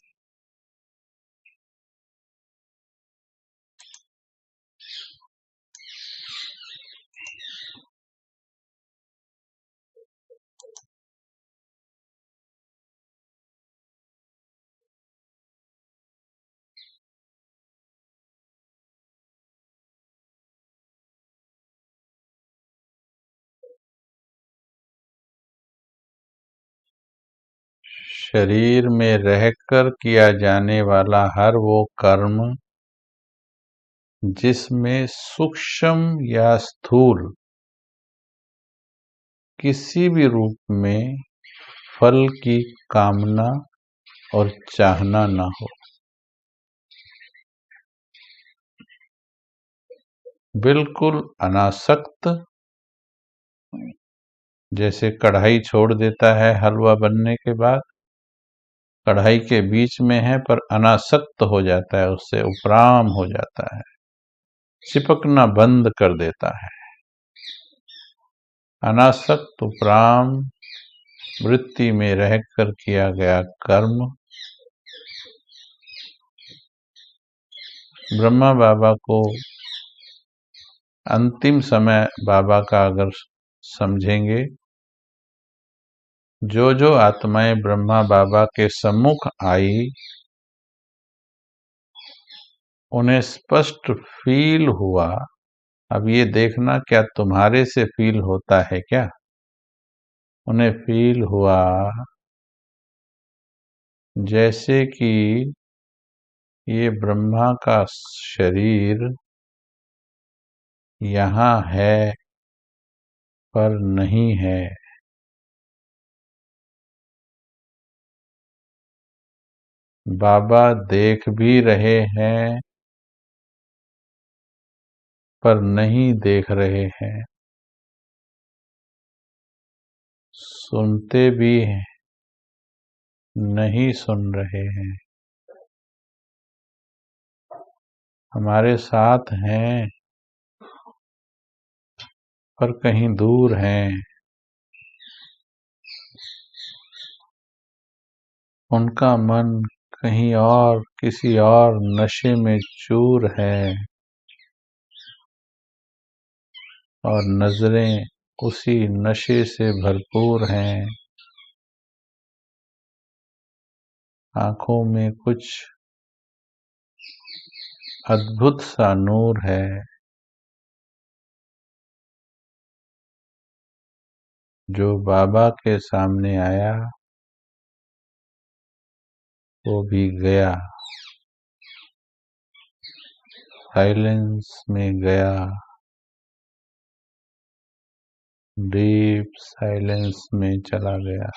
शरीर में रहकर किया जाने वाला हर वो कर्म जिसमें सूक्ष्म या स्थूल किसी भी रूप में फल की कामना और चाहना ना हो, बिल्कुल अनासक्त, जैसे कढ़ाई छोड़ देता है हलवा बनने के बाद, कढ़ाई के बीच में है पर अनासक्त हो जाता है, उससे उपराम हो जाता है, चिपकना बंद कर देता है। अनासक्त उपराम वृत्ति में रहकर किया गया कर्म ब्रह्मा बाबा को अंतिम समय बाबा का अगर समझेंगे, जो जो आत्माएं ब्रह्मा बाबा के सम्मुख आई, उन्हें स्पष्ट फील हुआ। अब ये देखना क्या तुम्हारे से फील होता है क्या? उन्हें फील हुआ जैसे कि ये ब्रह्मा का शरीर यहाँ है पर नहीं है। बाबा देख भी रहे हैं पर नहीं देख रहे हैं, सुनते भी हैं, नहीं सुन रहे हैं, हमारे साथ हैं पर कहीं दूर हैं। उनका मन कहीं और किसी और नशे में चूर है और नजरें उसी नशे से भरपूर हैं। आंखों में कुछ अद्भुत सा नूर है। जो बाबा के सामने आया वो भी गया, साइलेंस में गया, डीप साइलेंस में चला गया।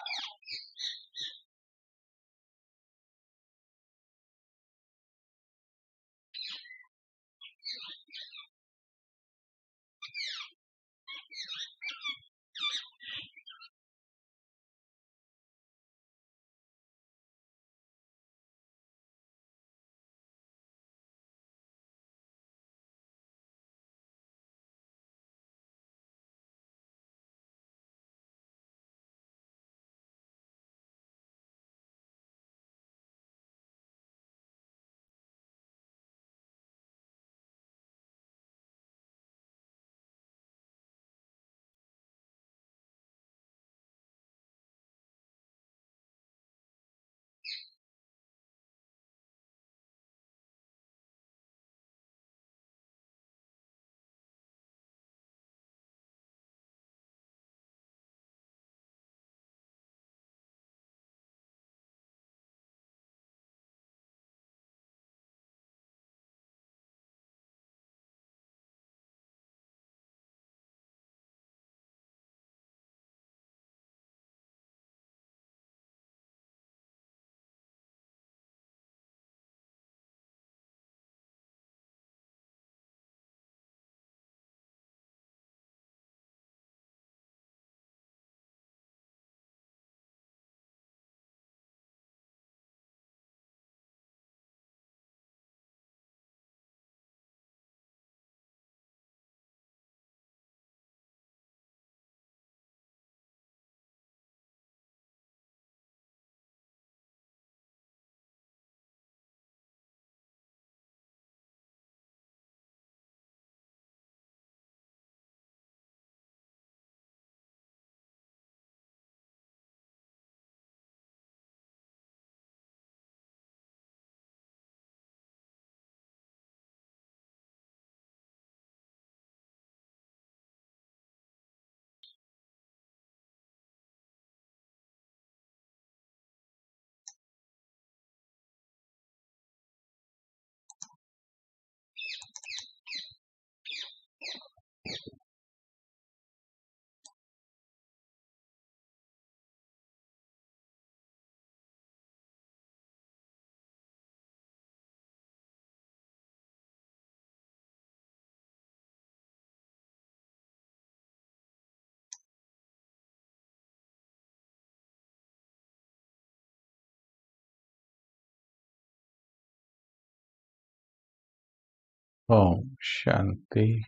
ओम शांति।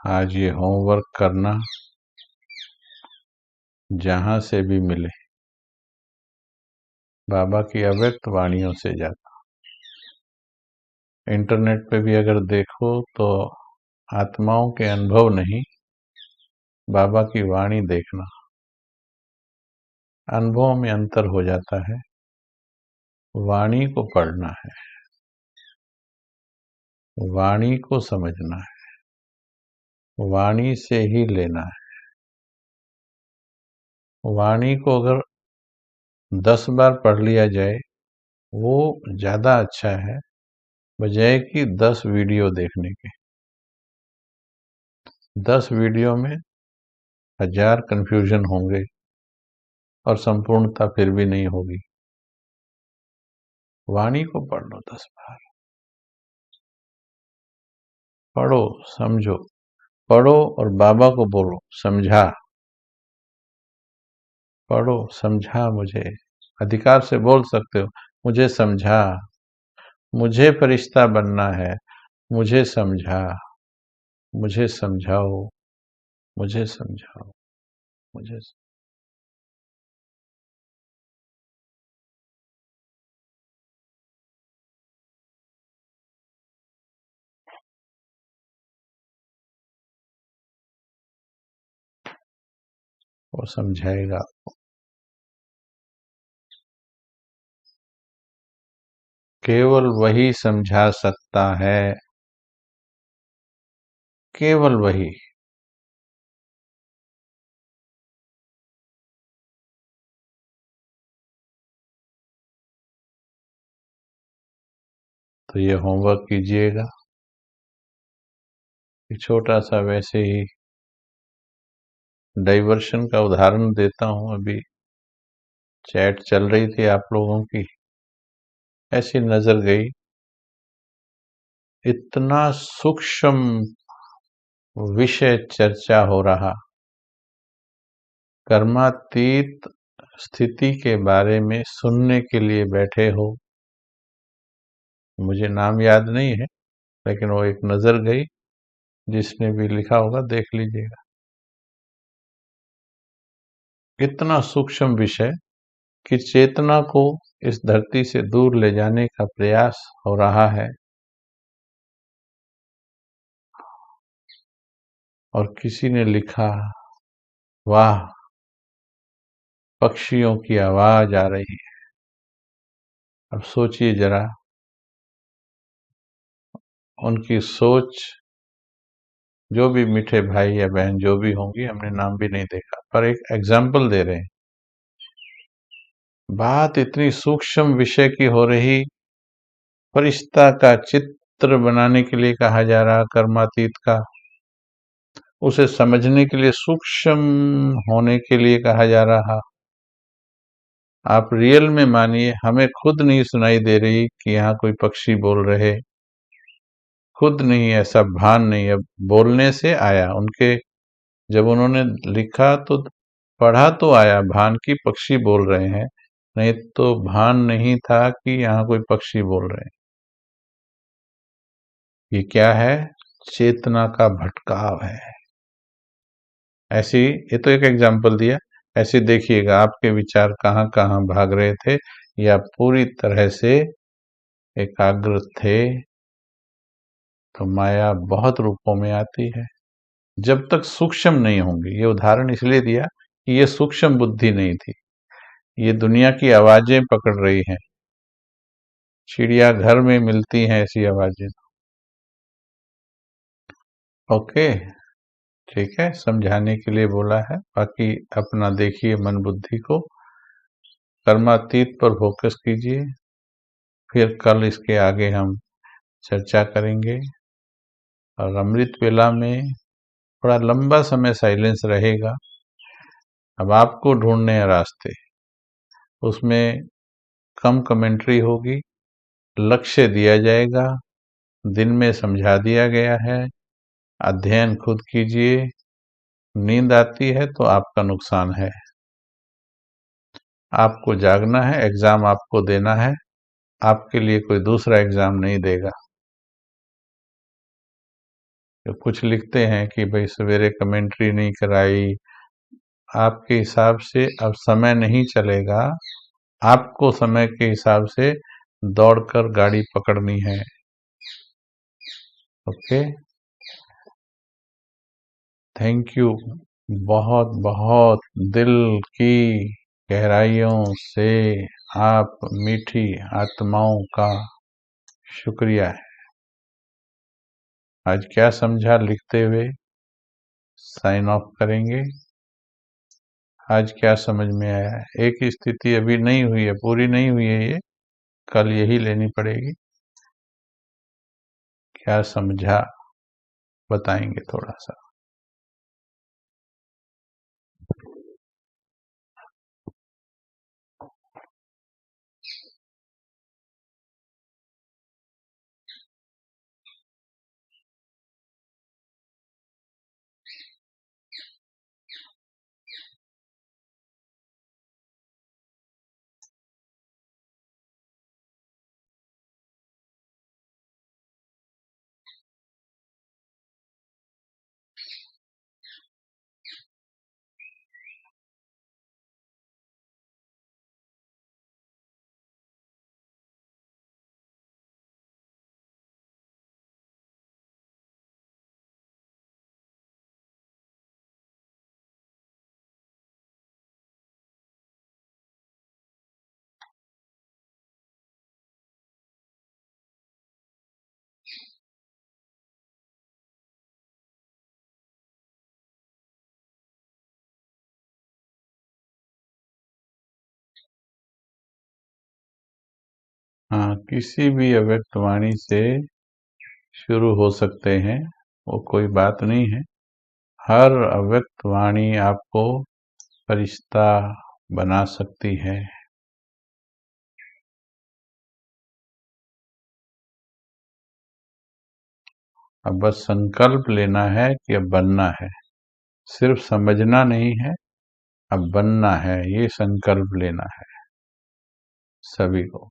आज ये होमवर्क करना, जहां से भी मिले, बाबा की अव्यक्त वाणियों से जाता। इंटरनेट पे भी अगर देखो तो आत्माओं के अनुभव नहीं, बाबा की वाणी देखना। अनुभवों में अंतर हो जाता है, वाणी को पढ़ना है, वाणी को समझना है, वाणी से ही लेना है। वाणी को अगर 10 बार पढ़ लिया जाए वो ज्यादा अच्छा है, बजाय कि 10 वीडियो देखने के। 10 वीडियो में 1000 कंफ्यूजन होंगे और संपूर्णता फिर भी नहीं होगी। वाणी को पढ़ लो 10 बार, पढ़ो, समझो, पढ़ो और बाबा को बोलो, समझा। पढ़ो, समझा, मुझे अधिकार से बोल सकते हो, मुझे समझा, मुझे फरिश्ता बनना है, मुझे समझा, मुझे समझाओ, मुझे समझाओ, मुझे। वो समझाएगा। केवल वही समझा सकता है, केवल वही। तो ये होमवर्क कीजिएगा। एक छोटा सा वैसे ही डाइवर्शन का उदाहरण देता हूं। अभी चैट चल रही थी आप लोगों की, ऐसी नजर गई, इतना सूक्ष्म विषय चर्चा हो रहा, कर्मातीत स्थिति के बारे में सुनने के लिए बैठे हो। मुझे नाम याद नहीं है, लेकिन वो एक नजर गई, जिसने भी लिखा होगा देख लीजिएगा। इतना सूक्ष्म विषय कि चेतना को इस धरती से दूर ले जाने का प्रयास हो रहा है, और किसी ने लिखा, वाह, पक्षियों की आवाज आ रही है। अब सोचिए जरा, उनकी सोच, जो भी मीठे भाई या बहन जो भी होंगी, हमने नाम भी नहीं देखा, पर एक एग्जाम्पल दे रहे हैं। बात इतनी सूक्ष्म विषय की हो रही, फरिश्ता का चित्र बनाने के लिए कहा जा रहा, कर्मातीत का, उसे समझने के लिए सूक्ष्म होने के लिए कहा जा रहा। आप रियल में मानिए, हमें खुद नहीं सुनाई दे रही कि यहाँ कोई पक्षी बोल रहे, खुद नहीं, ऐसा भान नहीं। अब बोलने से आया उनके, जब उन्होंने लिखा तो पढ़ा तो आया भान की पक्षी बोल रहे हैं, नहीं तो भान नहीं था कि यहाँ कोई पक्षी बोल रहे हैं। ये क्या है? चेतना का भटकाव है। ऐसी, ये तो एक एग्जाम्पल दिया, ऐसे देखिएगा आपके विचार कहाँ कहाँ भाग रहे थे, या पूरी तरह से एकाग्र थे, तो माया बहुत रूपों में आती है। जब तक सूक्ष्म नहीं होंगी, ये उदाहरण इसलिए दिया कि ये सूक्ष्म बुद्धि नहीं थी, ये दुनिया की आवाजें पकड़ रही हैं, चिड़ियाघर में मिलती हैं ऐसी आवाजें। ओके, ठीक है, समझाने के लिए बोला है, बाकी अपना देखिए मन बुद्धि को, कर्मातीत पर फोकस कीजिए। फिर कल इसके आगे हम चर्चा करेंगे, और अमृत वेला में थोड़ा लंबा समय साइलेंस रहेगा। अब आपको ढूंढने हैं रास्ते, उसमें कम कमेंट्री होगी, लक्ष्य दिया जाएगा, दिन में समझा दिया गया है, अध्ययन खुद कीजिए, नींद आती है तो आपका नुकसान है। आपको जागना है, एग्जाम आपको देना है, आपके लिए कोई दूसरा एग्जाम नहीं देगा। तो कुछ लिखते हैं कि भाई सवेरे कमेंट्री नहीं कराई, आपके हिसाब से अब समय नहीं चलेगा, आपको समय के हिसाब से दौड़कर गाड़ी पकड़नी है। Okay, thank you. बहुत बहुत दिल की गहराइयों से आप मीठी आत्माओं का शुक्रिया है। आज क्या समझा लिखते हुए साइन ऑफ करेंगे। आज क्या समझ में आया है? एक स्थिति अभी नहीं हुई है, पूरी नहीं हुई है, ये कल यही लेनी पड़ेगी। क्या समझा बताएंगे थोड़ा सा। हाँ, किसी भी अव्यक्त वाणी से शुरू हो सकते हैं, वो कोई बात नहीं है। हर अव्यक्त वाणी आपको फरिश्ता बना सकती है। अब बस संकल्प लेना है कि अब बनना है, सिर्फ समझना नहीं है, अब बनना है, ये संकल्प लेना है सभी को।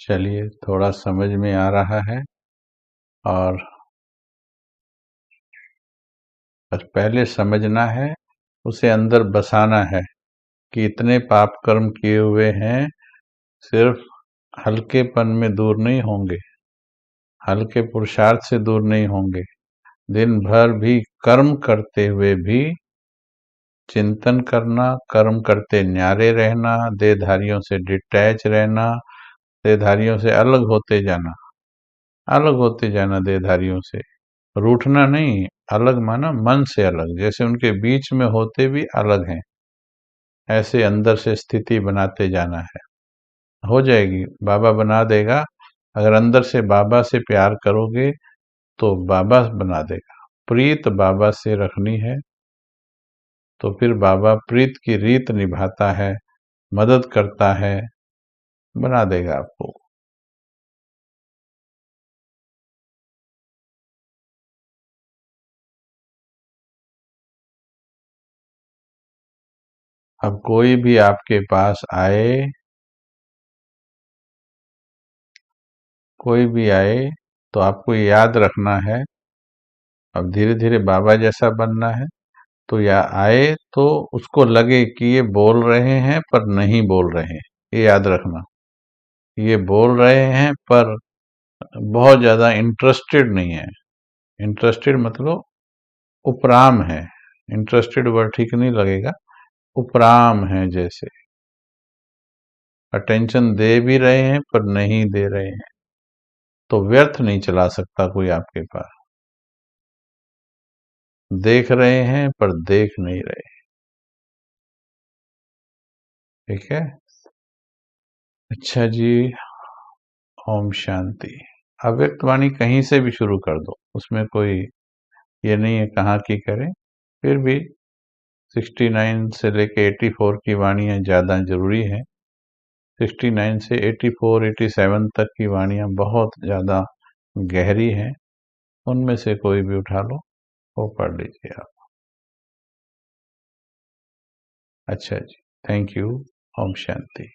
चलिए, थोड़ा समझ में आ रहा है। और बस पहले समझना है, उसे अंदर बसाना है कि इतने पाप कर्म किए हुए हैं, सिर्फ हल्केपन में दूर नहीं होंगे, हल्के पुरुषार्थ से दूर नहीं होंगे। दिन भर भी कर्म करते हुए भी चिंतन करना, कर्म करते न्यारे रहना, देहधारियों से डिटैच रहना, देहधारियों से अलग होते जाना देहधारियों से। रूठना नहीं, अलग माना मन से अलग, जैसे उनके बीच में होते भी अलग हैं, ऐसे अंदर से स्थिति बनाते जाना है। हो जाएगी, बाबा बना देगा। अगर अंदर से बाबा से प्यार करोगे तो बाबा बना देगा। प्रीत बाबा से रखनी है तो फिर बाबा प्रीत की रीत निभाता है, मदद करता है, बना देगा आपको। अब कोई भी आपके पास आए, कोई भी आए तो आपको याद रखना है, अब धीरे धीरे बाबा जैसा बनना है। तो या आए तो उसको लगे कि ये बोल रहे हैं पर नहीं बोल रहे हैं, ये याद रखना। ये बोल रहे हैं पर बहुत ज्यादा इंटरेस्टेड नहीं है। इंटरेस्टेड मतलब उपराम है, इंटरेस्टेड वर्ड ठीक नहीं लगेगा, उपराम है, जैसे अटेंशन दे भी रहे हैं पर नहीं दे रहे हैं, तो व्यर्थ नहीं चला सकता कोई आपके पास। देख रहे हैं पर देख नहीं रहे। ठीक है, अच्छा जी। ओम शांति। अव्यक्त वाणी कहीं से भी शुरू कर दो, उसमें कोई ये नहीं है कहाँ की करें। फिर भी 69 से लेके 84 की वाणियां ज्यादा जरूरी है। 69 से 84, 87 तक की वाणियाँ बहुत ज़्यादा गहरी हैं। उनमें से कोई भी उठा लो, वो पढ़ लीजिए आप। अच्छा जी, थैंक यू। ओम शांति।